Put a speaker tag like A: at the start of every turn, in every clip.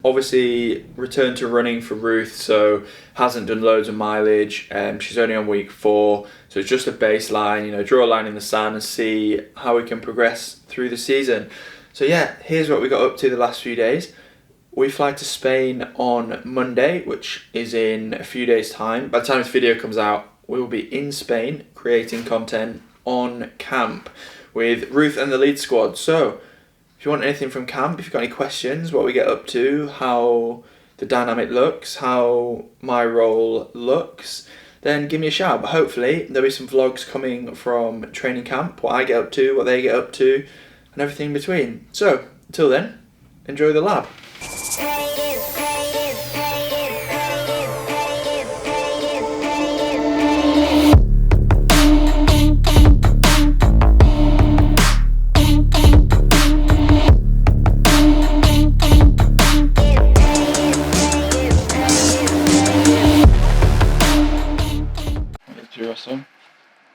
A: Obviously, return to running for Ruth, so hasn't done loads of mileage. She's only on week 4, so it's just a baseline. Draw a line in the sand and see how we can progress through the season. So yeah, here's what we got up to the last few days. We fly to Spain on Monday, which is in a few days' time. By the time this video comes out, we will be in Spain creating content on camp with Ruth and the Leeds squad. So if you want anything from camp, if you've got any questions, what we get up to, how the dynamic looks, how my role looks, then give me a shout. But hopefully there'll be some vlogs coming from training camp, what I get up to, what they get up to, and everything in between. So until then, enjoy the lab.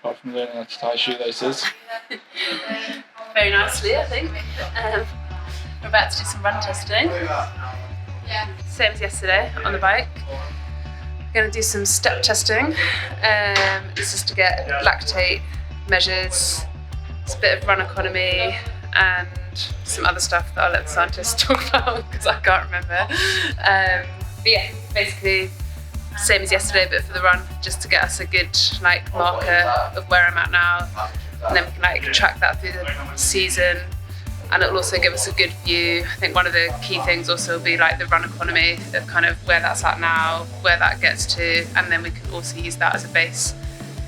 A: Apart from learning how to tie shoelaces.
B: Very nicely, I think. We're about to do some run testing. Same as yesterday on the bike. We're going to do some step testing. This is to get lactate measures, it's a bit of run economy, and some other stuff that I'll let the scientists talk about because I can't remember. But yeah, basically same as yesterday, but for the run, just to get us a good marker of where I'm at now, and then we can track that through the season, and it'll also give us a good view. I think one of the key things also will be the run economy of kind of where that's at now, where that gets to, and then we can also use that as a base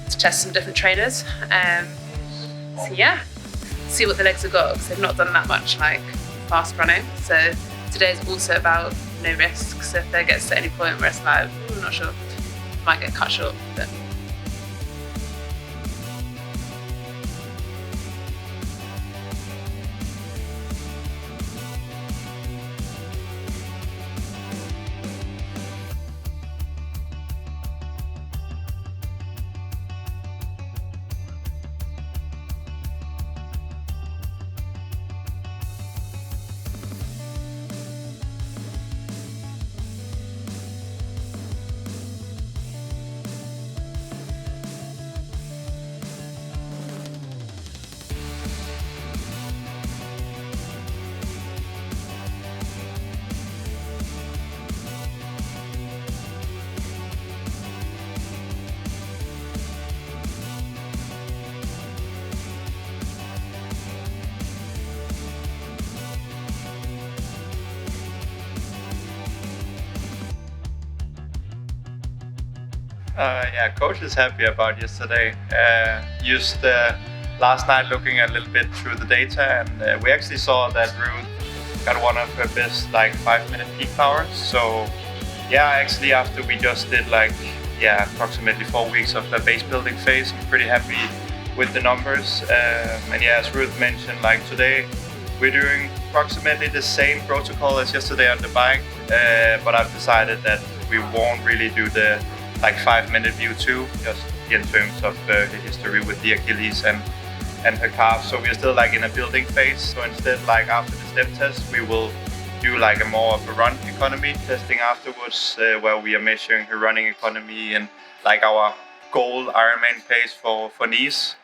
B: to test some different trainers. So yeah, see what the legs have got because they've not done that much fast running. So today's also about no risk. So if there gets to any point where it's I'm not sure, might get cut short. But
C: Yeah, coach is happy about yesterday. Used last night looking a little bit through the data, and we actually saw that Ruth got one of her best 5-minute peak powers. So yeah, actually after we just did approximately 4 weeks of the base building phase, I'm pretty happy with the numbers. And yeah, as Ruth mentioned, today we're doing approximately the same protocol as yesterday on the bike, but I've decided that we won't really do the 5-minute view 2, just in terms of the history with the Achilles and her calf. So we're still in a building phase. So instead, after the step test, we will do a more of a run economy testing afterwards, where we are measuring her running economy and our goal Ironman pace for Nice.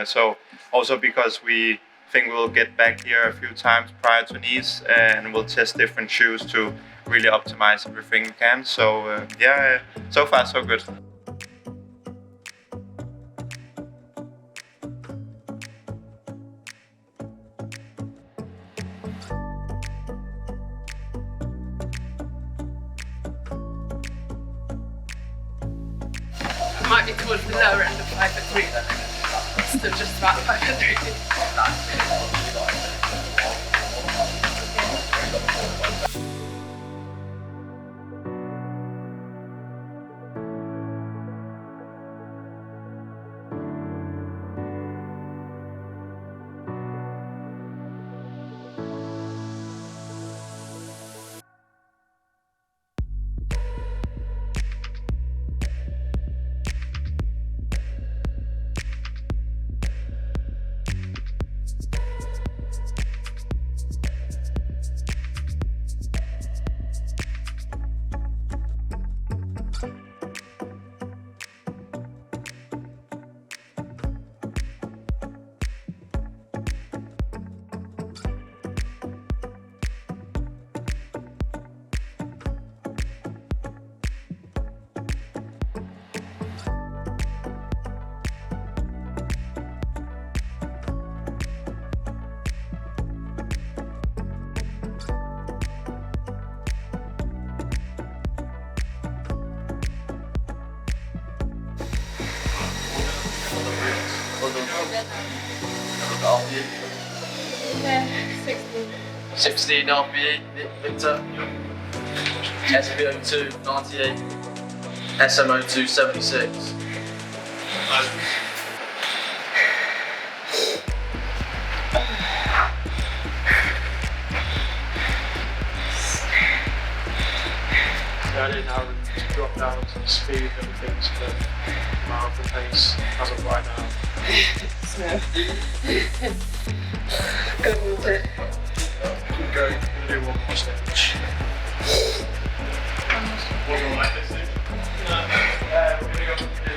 C: So also because we think we'll get back here a few times prior to Nice, and we'll test different shoes to really optimize everything we can. So yeah, so far so good.
B: it might be towards the lower end of 5'3", then. Still just about 5'3".
D: RPE.
B: Yeah, 16.
D: 16 RPE, Victor. SPO2 98. SMO2 76.
E: I didn't know to drop down to the speed and things to marathon pace as of right now.
B: So, good with it.
E: Keep going, do one more stage.
C: We're going to go to the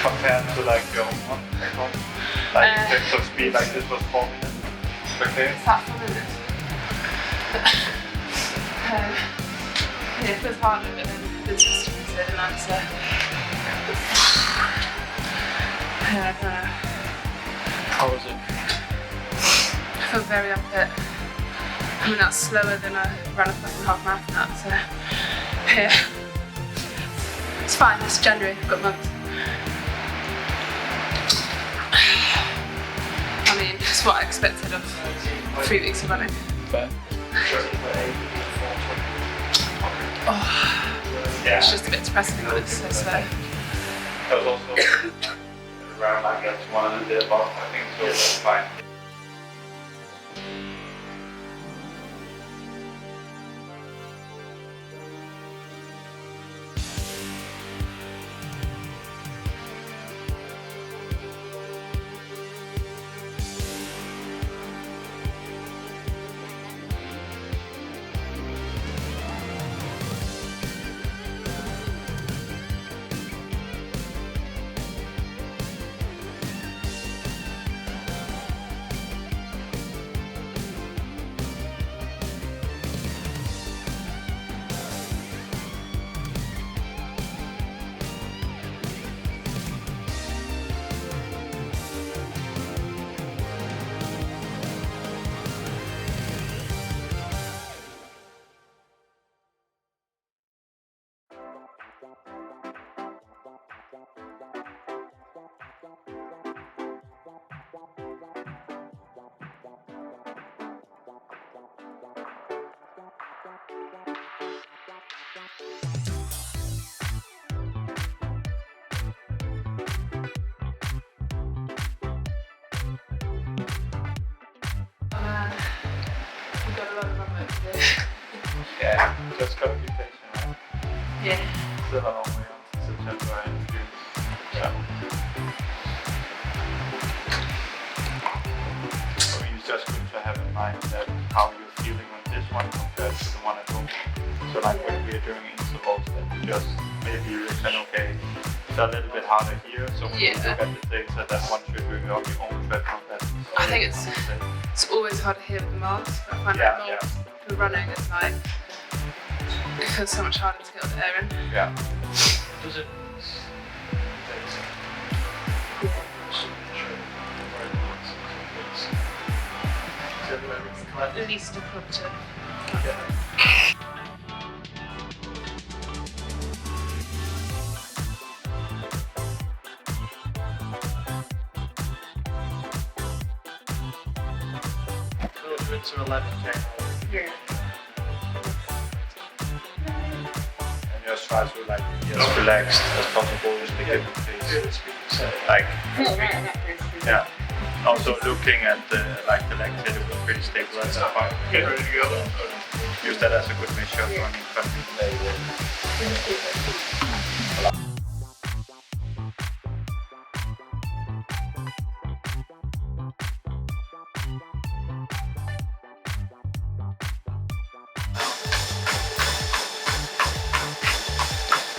C: compared to like your own one at home? Like in terms of speed, like this was 4 minutes. Okay.
B: It's that 4 minutes. Yeah, it feels harder, but then the system is an answer.
E: How was it?
B: I feel very unfit. I mean, that's slower than I ran a fucking half marathon at, so yeah. It's fine, it's January, I've got months. I mean, it's what I expected of 3 weeks of running.
E: Fair.
B: Oh,
C: Yeah.
B: it's just a bit depressing when it's so slow.
C: That was also around like that one and a bit above, I think, so that's fine.
B: We've got a lot of run work to do.
C: Yeah, just gotta be patient, right?
B: Yeah.
C: Still a long way on to September and June. Yeah. I mean, it's just good to have in mind that how you're feeling on this one compared to the one at home. So like when we're doing intervals, that you just maybe you listen, okay, it's a little bit harder here, so when you look at the data, that one should be on your own treadmill.
B: I think it's always hard to hear with the miles. I find that miles for running is like, it feels so much harder to get all the air in.
C: Yeah.
E: Does it?
B: least appropriate.
E: We're into 11k.
B: Yeah.
C: And just try to like be as relaxed as possible in the given phase. Like, yeah. Also looking at the lactate, it was pretty stable at that point.
E: Get ready to go.
C: Use that as a good measure of running economy.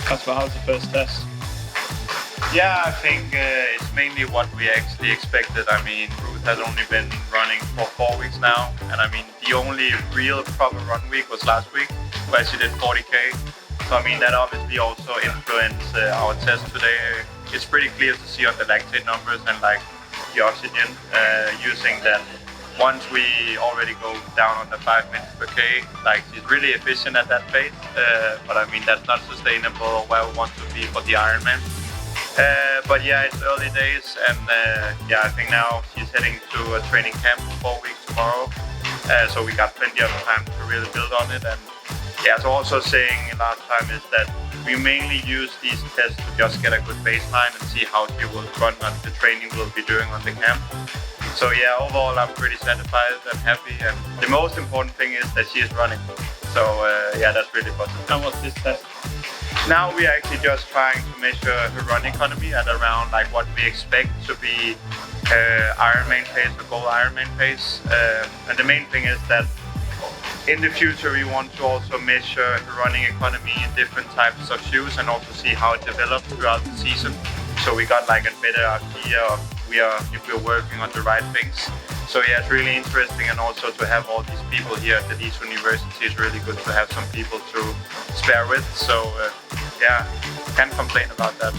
E: Kasper, how's the first test?
C: Yeah, I think it's mainly what we actually expected. I mean, Ruth has only been running for 4 weeks now, and I mean, the only real proper run week was last week, where she did 40k. So I mean, that obviously also influenced our test today. It's pretty clear to see on the lactate numbers and like the oxygen using that. Once we already go down on the 5 minutes per K, like she's really efficient at that pace, but I mean that's not sustainable or where we want to be for the Ironman. But yeah, it's early days, and yeah, I think now she's heading to a training camp for 4 weeks tomorrow, so we got plenty of time to really build on it. And yeah, so also saying last time is that we mainly use these tests to just get a good baseline and see how she will run on the training we'll be doing on the camp. So yeah, overall I'm pretty satisfied and happy, and the most important thing is that she is running. So yeah, that's really positive.
E: And what's this test?
C: Now we are actually just trying to measure her run economy at around like what we expect to be Ironman pace or goal Ironman pace. And the main thing is that in the future we want to also measure her running economy in different types of shoes and also see how it develops throughout the season. So we got like a better idea of if we're working on the right things. So yeah, it's really interesting, and also to have all these people here at the Leeds University is really good to have some people to spare with. So yeah, can't complain about that.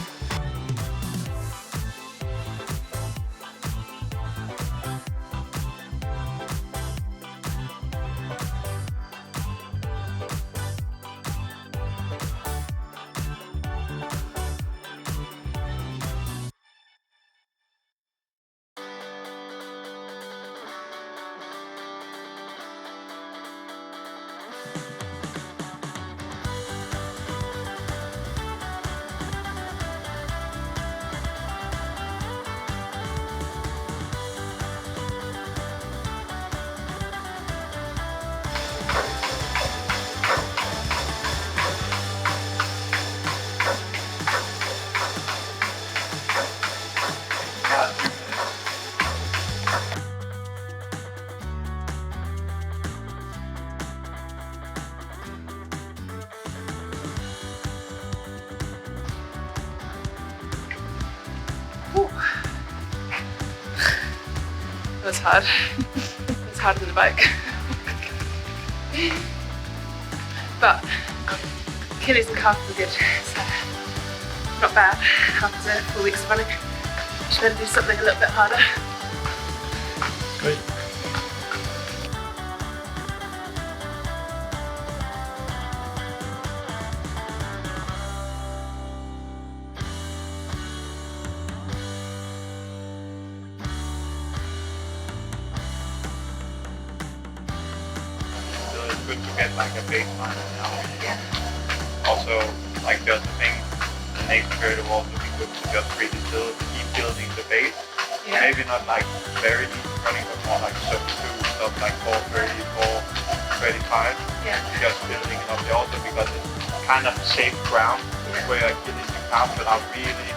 B: It was hard. It was harder than the bike. But Achilles and calf were good, so not bad after 4 weeks of running. Should then do something a little bit harder.
E: Great.
C: Good to get like a baseline now. Also, like the other thing, next year it will also be good to just really keep building the base.
B: Yeah.
C: Maybe not like very deep running, but more like sub 2 stuff like 4:30, 4:35.
B: Yeah.
C: Just building it up there also because it's kind of safe ground where your Achilles and calf without really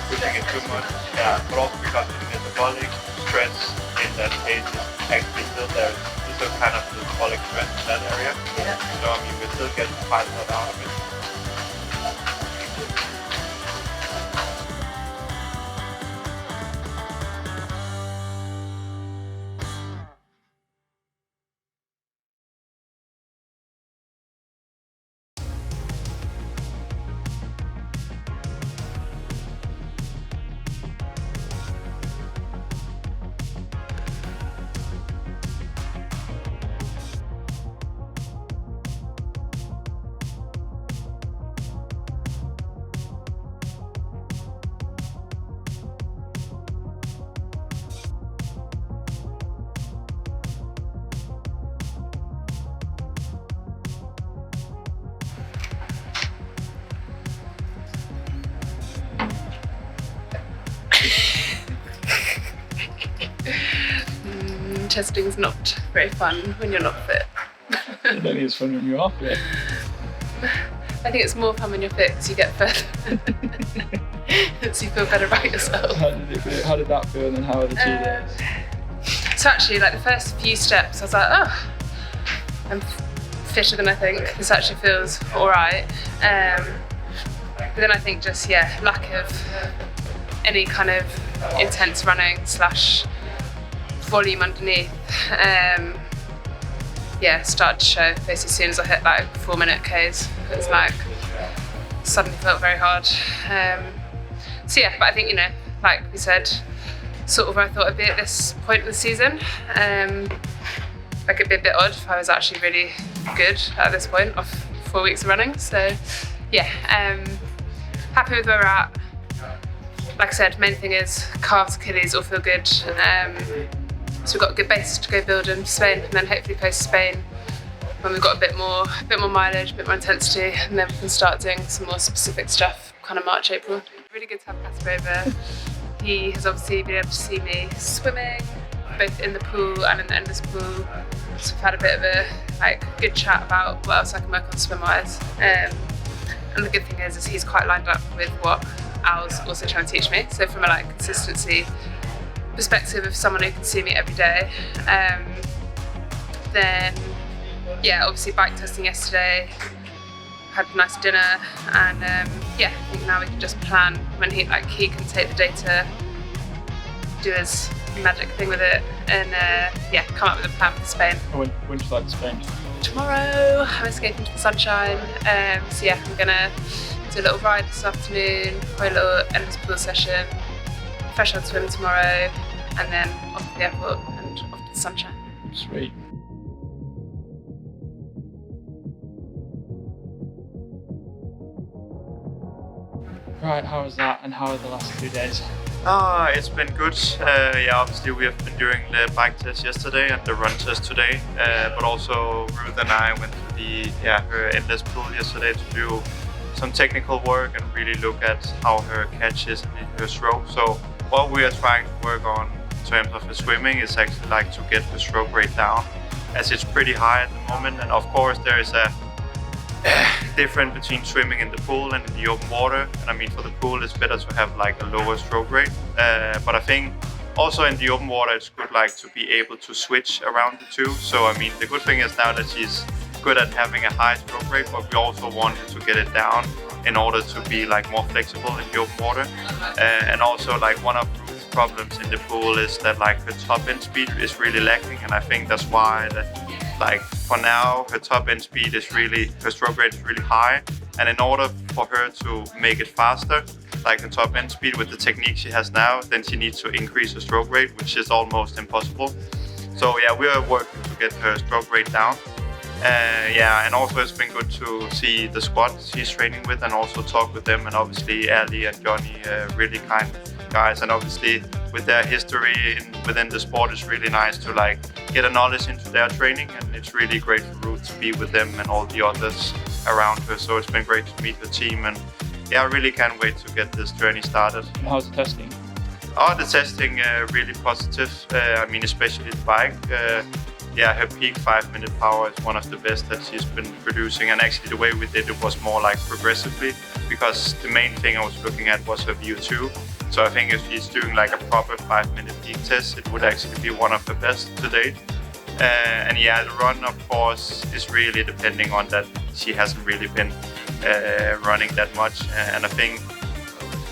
C: pushing it too much. Yeah, but also because the metabolic stress in that case is actually still there. Still kind of metabolic stress in that area.
B: Yeah.
C: So I mean, we still get quite a lot out of it.
B: testing's not very fun when you're not fit.
A: I don't think it's fun when you're off it.
B: I think it's more fun when you're fit because you get further. So you feel better about yourself.
A: How did it feel? How did that feel, and then how are the 2 days?
B: So actually, like the first few steps, I was like, oh, I'm fitter than I think. This actually feels all right. But then I think just, lack of any kind of intense running / volume underneath. Started to show basically as soon as I hit like 4-minute Ks. It was like, suddenly felt very hard. But I think, like we said, sort of where I thought I'd be at this point in the season. Like it'd be a bit odd if I was actually really good at this point of 4 weeks of running. So happy with where we're at. Like I said, main thing is calves, Achilles all feel good. So we've got a good basis to go build in Spain, and then hopefully post Spain when we've got a bit more mileage, a bit more intensity, and then we can start doing some more specific stuff kind of March, April. Really good to have Kasper over. He has obviously been able to see me swimming, both in the pool and in the endless pool. So we've had a bit of a good chat about what else I can work on swim-wise. And the good thing is he's quite lined up with what Al's also trying to teach me. So from a consistency perspective of someone who can see me every day, then obviously bike testing yesterday, had a nice dinner, and I think now we can just plan when he can take the data, do his magic thing with it, and come up with a plan for Spain.
A: When do you like Spain?
B: Tomorrow I'm escaping to the sunshine, I'm gonna do a little ride this afternoon, probably a little endless pool session, fresh on swim tomorrow, and then off to the airport and off to the sunshine.
A: Sweet. Right, how was that, and how are the last 2 days?
C: It's been good. Obviously we have been doing the bike test yesterday and the run test today, but also Ruth and I went to her endless pool yesterday to do some technical work and really look at how her catch is and her stroke. So what we are trying to work on in terms of the swimming is actually to get the stroke rate down, as it's pretty high at the moment. And of course there is a difference between swimming in the pool and in the open water. And I mean, for the pool it's better to have a lower stroke rate, but I think also in the open water it's good to be able to switch around the two. So I mean, the good thing is now that she's good at having a high stroke rate, but we also wanted to get it down in order to be more flexible in the open water. And also one of Ruth's problems in the pool is that her top end speed is really lacking, and I think that's why for now her top end speed is her stroke rate is really high, and in order for her to make it faster, the top end speed with the technique she has now, then she needs to increase her stroke rate, which is almost impossible. So we are working to get her stroke rate down. And also it's been good to see the squad she's training with and also talk with them, and obviously Ali and Johnny, really kind guys, and obviously with their history within the sport, it's really nice to get a knowledge into their training, and it's really great for Ruth to be with them and all the others around her. So it's been great to meet the team, and I really can't wait to get this journey started.
A: And how's the testing?
C: The testing really positive. I mean, especially the bike. Her peak 5-minute power is one of the best that she's been producing, and actually the way we did it was more progressively, because the main thing I was looking at was her VO2. So I think if she's doing a proper 5-minute peak test, it would actually be one of the best to date. And the run of course is really depending on that she hasn't really been running that much, and I think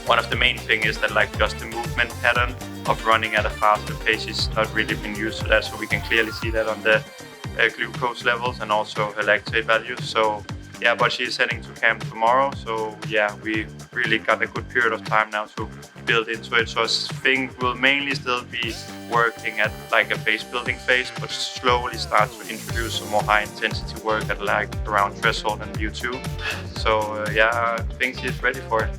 C: one of the main thing is that just the movement pattern of running at a faster pace is not really been used to that, so we can clearly see that on the glucose levels and also her lactate values. So but she's heading to camp tomorrow, so we really got a good period of time now to build into it. So I think we'll mainly still be working at a base building phase, but slowly start to introduce some more high intensity work at around threshold and VO2. So I think she's ready for it.